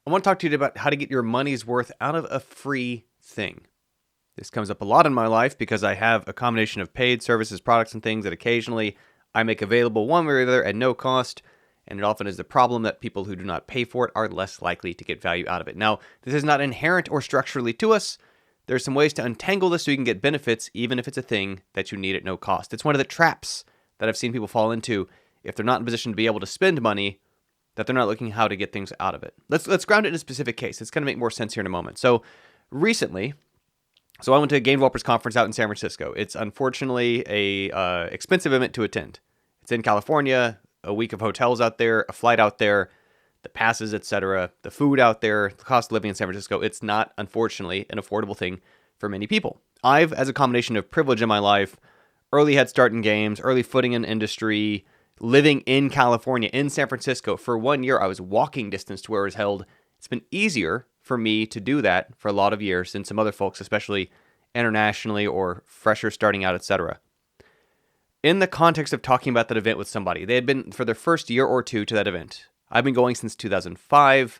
I want to talk to you about how to get your money's worth out of a free thing. This comes up a lot in my life because I have a combination of paid services, products, and things that occasionally I make available one way or the other at no cost. And it often is the problem that people who do not pay for it are less likely to get value out of it. Now, this is not inherent or structurally to us. There's some ways to untangle this so you can get benefits, even if it's a thing that you need at no cost. It's one of the traps that I've seen people fall into if they're not in a position to be able to spend money, that they're not looking how to get things out of it. Let's ground it in a specific case. It's going to make more sense here in a moment. So recently, I went to a game developers conference out in San Francisco. It's unfortunately a expensive event to attend. It's in California, a week of hotels out there, a flight out there, the passes, etc., the food out there, the cost of living in San Francisco. It's not, unfortunately, an affordable thing for many people. I've, as a combination of privilege in my life, early head start in games, early footing in industry, living in California, in San Francisco, for 1 year, I was walking distance to where it was held. It's been easier for me to do that for a lot of years than some other folks, especially internationally or fresher starting out, etc. In the context of talking about that event with somebody, they had been for their first year or two to that event. I've been going since 2005.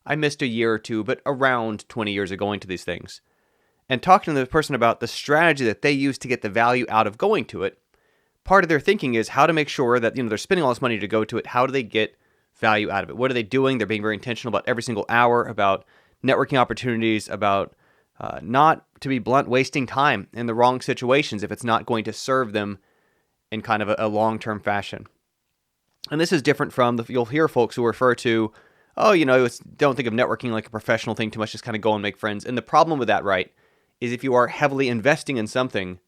I missed a year or two, but around 20 years of going to these things. And talking to the person about the strategy that they use to get the value out of going to it, part of their thinking is how to make sure that they're spending all this money to go to it. How do they get value out of it? What are they doing? They're being very intentional about every single hour, about networking opportunities, about not, to be blunt, wasting time in the wrong situations if it's not going to serve them in kind of a long-term fashion. And this is different from you'll hear folks who refer to, don't think of networking like a professional thing too much, just kind of go and make friends. And the problem with that, right, is if you are heavily investing in something,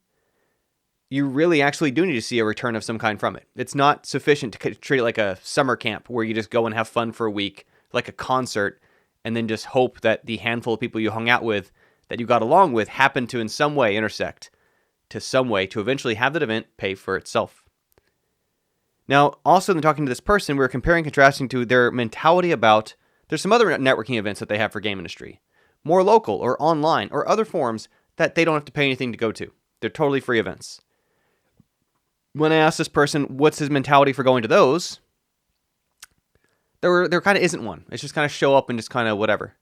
you really actually do need to see a return of some kind from it. It's not sufficient to treat it like a summer camp where you just go and have fun for a week, like a concert, and then just hope that the handful of people you hung out with, that you got along with, happen to in some way intersect to some way to eventually have that event pay for itself. Now, also in talking to this person, we were comparing and contrasting to their mentality about, there's some other networking events that they have for game industry, more local or online or other forms that they don't have to pay anything to go to. They're totally free events. When I asked this person, what's his mentality for going to those, there kind of isn't one. It's just kind of show up and just kind of whatever.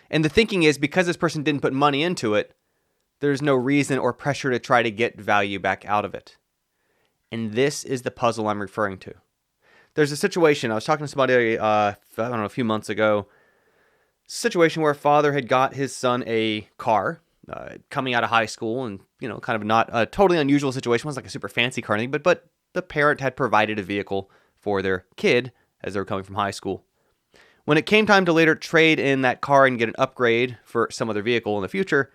And the thinking is because this person didn't put money into it, there's no reason or pressure to try to get value back out of it. And this is the puzzle I'm referring to. There's a situation, I was talking to somebody, a few months ago, situation where a father had got his son a car coming out of high school, and, kind of not a totally unusual situation. It wasn't like a super fancy car or anything, but the parent had provided a vehicle for their kid as they were coming from high school. When it came time to later trade in that car and get an upgrade for some other vehicle in the future,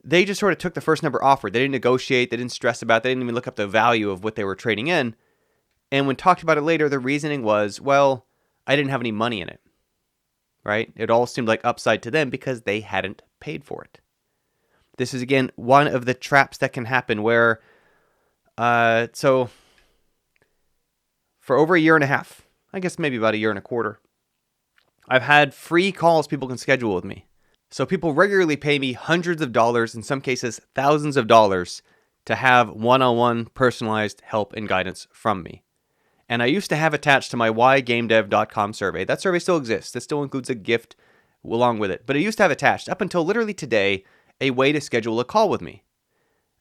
they just sort of took the first number offered. They didn't negotiate. They didn't stress about it. They didn't even look up the value of what they were trading in. And when talked about it later, the reasoning was, well, I didn't have any money in it, right? It all seemed like upside to them because they hadn't paid for it. This is, again, one of the traps that can happen where, so for over a year and a half, I guess maybe about a year and a quarter, I've had free calls people can schedule with me. So people regularly pay me hundreds of dollars, in some cases thousands of dollars, to have one-on-one personalized help and guidance from me. And I used to have attached to my whygamedev.com survey. That survey still exists. It still includes a gift along with it. But it used to have attached, up until literally today, a way to schedule a call with me.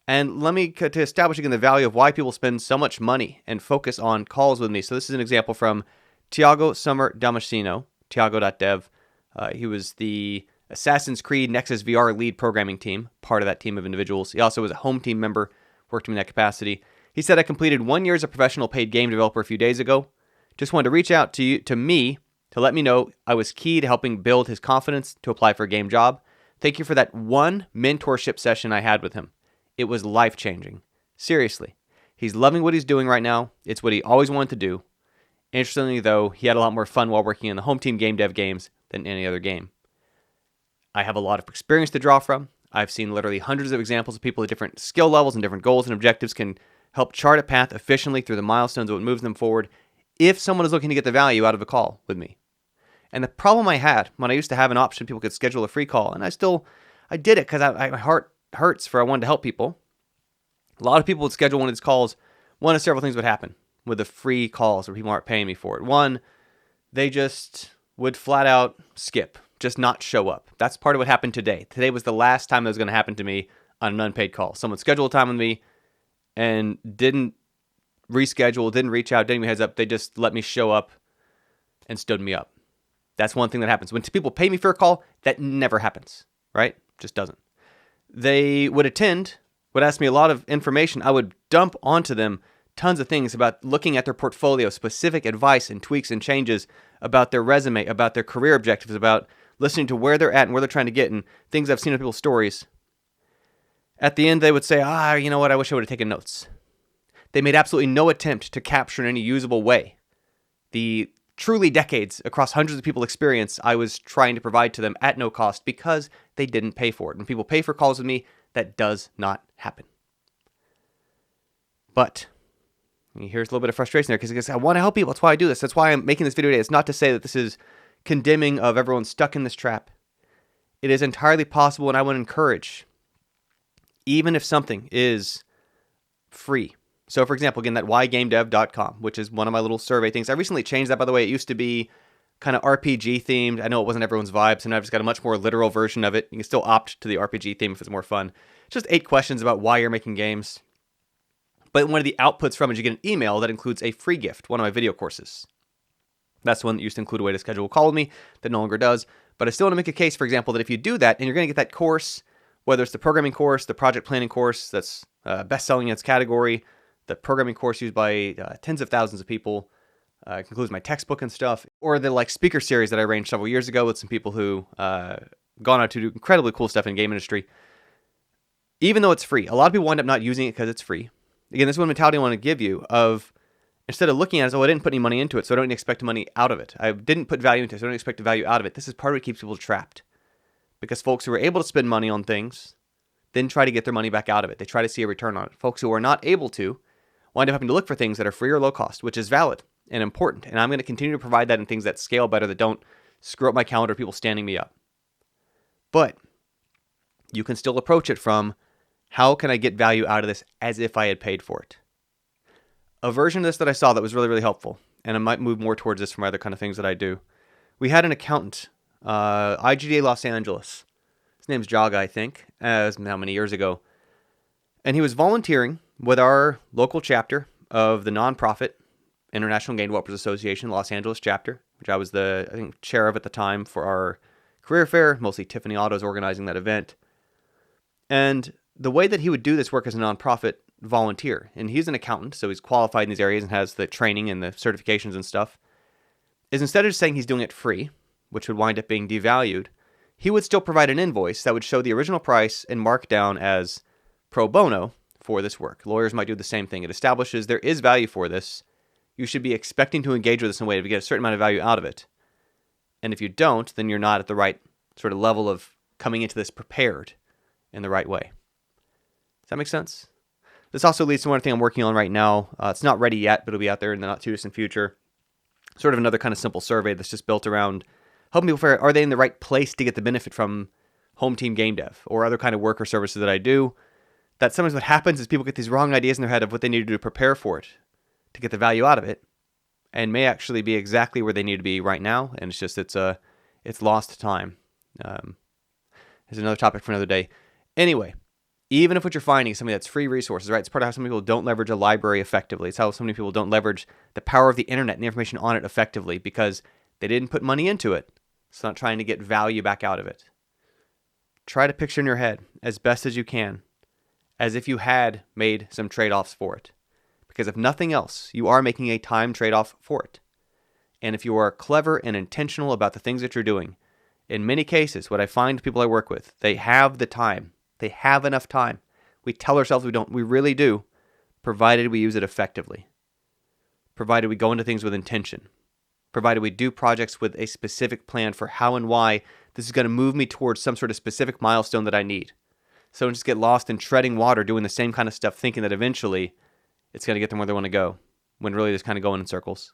And let me, to establish again the value of why people spend so much money and focus on calls with me. So this is an example from Tiago Summer Damasceno, tiago.dev. He was the Assassin's Creed Nexus VR lead programming team, part of that team of individuals. He also was a home team member, worked in that capacity. He said, I completed 1 year as a professional paid game developer a few days ago. Just wanted to reach out to me to let me know I was key to helping build his confidence to apply for a game job. Thank you for that one mentorship session I had with him. It was life-changing. Seriously. He's loving what he's doing right now. It's what he always wanted to do. Interestingly, though, he had a lot more fun while working in the home team game dev games than any other game. I have a lot of experience to draw from. I've seen literally hundreds of examples of people at different skill levels and different goals and objectives can help chart a path efficiently through the milestones of what moves them forward if someone is looking to get the value out of a call with me. And the problem I had when I used to have an option, people could schedule a free call, and I did it because my heart hurts for I wanted to help people. A lot of people would schedule one of these calls. One of several things would happen with the free calls where people aren't paying me for it. One, they just would flat out skip just not show up. That's part of what happened today. Today was the last time that was going to happen to me on an unpaid call. Someone scheduled a time with me and didn't reschedule, didn't reach out, didn't give me a heads up. They just let me show up and stood me up. That's one thing that happens. When people pay me for a call, that never happens, right? Just doesn't. They would attend, would ask me a lot of information. I would dump onto them tons of things about looking at their portfolio, specific advice and tweaks and changes about their resume, about their career objectives, about listening to where they're at and where they're trying to get and things I've seen in people's stories. At the end, they would say, you know what? I wish I would have taken notes. They made absolutely no attempt to capture in any usable way the truly decades across hundreds of people experience I was trying to provide to them at no cost because they didn't pay for it. When people pay for calls with me, that does not happen. But here's a little bit of frustration there because I want to help people. That's why I do this. That's why I'm making this video today. It's not to say that this is condemning of everyone stuck in this trap. It is entirely possible, and I would encourage, even if something is free. So, for example, again, that whygamedev.com, which is one of my little survey things. I recently changed that, by the way. It used to be kind of RPG themed. I know it wasn't everyone's vibe, so now I've just got a much more literal version of it. You can still opt to the RPG theme if it's more fun. It's just 8 questions about why you're making games. But one of the outputs from it is you get an email that includes a free gift, one of my video courses. That's the one that used to include a way to schedule a call with me that no longer does. But I still want to make a case, for example, that if you do that and you're going to get that course, whether it's the programming course, the project planning course that's best-selling in its category, the programming course used by tens of thousands of people, it includes my textbook and stuff, or the speaker series that I arranged several years ago with some people who gone out to do incredibly cool stuff in the game industry. Even though it's free, a lot of people wind up not using it because it's free. Again, this is one mentality I want to give you of instead of looking at it as, I didn't put any money into it, so I don't expect money out of it. I didn't put value into it, so I don't expect value out of it. This is part of what keeps people trapped. Because folks who are able to spend money on things then try to get their money back out of it. They try to see a return on it. Folks who are not able to wind up having to look for things that are free or low cost, which is valid and important. And I'm going to continue to provide that in things that scale better, that don't screw up my calendar, people standing me up. But you can still approach it from, how can I get value out of this as if I had paid for it? A version of this that I saw that was really, really helpful, and I might move more towards this from other kind of things that I do. We had an accountant, IGDA Los Angeles. His name's Jaga, I think, as how many years ago. And he was volunteering with our local chapter of the nonprofit International Game Developers Association, Los Angeles chapter, which I was the chair of at the time for our career fair, mostly Tiffany Autos organizing that event. And the way that he would do this work as a nonprofit volunteer, and he's an accountant, so he's qualified in these areas and has the training and the certifications and stuff, is instead of just saying he's doing it free, which would wind up being devalued, he would still provide an invoice that would show the original price and mark down as pro bono for this work. Lawyers might do the same thing. It establishes there is value for this. You should be expecting to engage with this in a way to get a certain amount of value out of it. And if you don't, then you're not at the right sort of level of coming into this prepared in the right way. Does that make sense? This also leads to one thing I'm working on right now. It's not ready yet, but it'll be out there in the not too distant future. Sort of another kind of simple survey that's just built around helping people figure out, are they in the right place to get the benefit from home team game dev or other kind of work or services that I do. That sometimes what happens is people get these wrong ideas in their head of what they need to do to prepare for it, to get the value out of it, and may actually be exactly where they need to be right now. And it's just, it's lost time. There's another topic for another day. Anyway, even if what you're finding is something that's free resources, right? It's part of how some people don't leverage a library effectively. It's how so many people don't leverage the power of the internet and the information on it effectively because they didn't put money into it. It's not trying to get value back out of it. Try to picture in your head as best as you can, as if you had made some trade-offs for it. Because if nothing else, you are making a time trade-off for it. And if you are clever and intentional about the things that you're doing, in many cases, what I find people I work with, they have the time. They have enough time. We tell ourselves we don't. We really do, provided we use it effectively. Provided we go into things with intention. Provided we do projects with a specific plan for how and why this is going to move me towards some sort of specific milestone that I need. So don't just get lost in treading water, doing the same kind of stuff, thinking that eventually it's going to get them where they want to go, when really just kind of going in circles.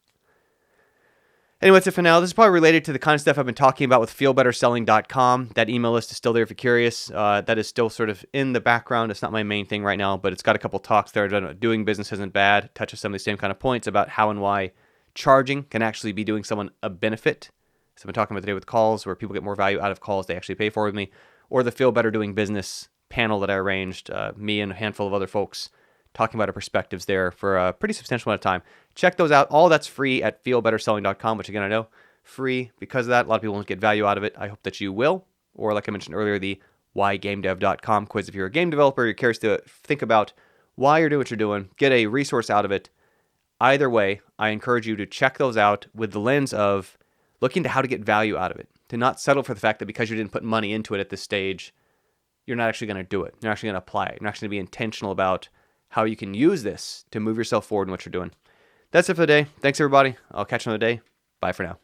Anyway, that's it for now. This is probably related to the kind of stuff I've been talking about with feelbetterselling.com. That email list is still there if you're curious. That is still sort of in the background. It's not my main thing right now, but it's got a couple talks there. Doing business isn't bad. It touches some of the same kind of points about how and why charging can actually be doing someone a benefit So I've been talking about today with calls, where people get more value out of calls they actually pay for with me, or the Feel Better Doing Business panel that I arranged, me and a handful of other folks talking about our perspectives there for a pretty substantial amount of time. Check those out. All that's free at feelbetterselling.com, which again, I know free because of that. A lot of people won't get value out of it. I hope that you will. Or like I mentioned earlier, the whygamedev.com quiz. If you're a game developer, you're curious to think about why you're doing what you're doing, get a resource out of it. Either way, I encourage you to check those out with the lens of looking to how to get value out of it, to not settle for the fact that because you didn't put money into it at this stage, you're not actually going to do it. You're actually going to apply it. You're actually going to be intentional about how you can use this to move yourself forward in what you're doing. That's it for the day. Thanks, everybody. I'll catch you another day. Bye for now.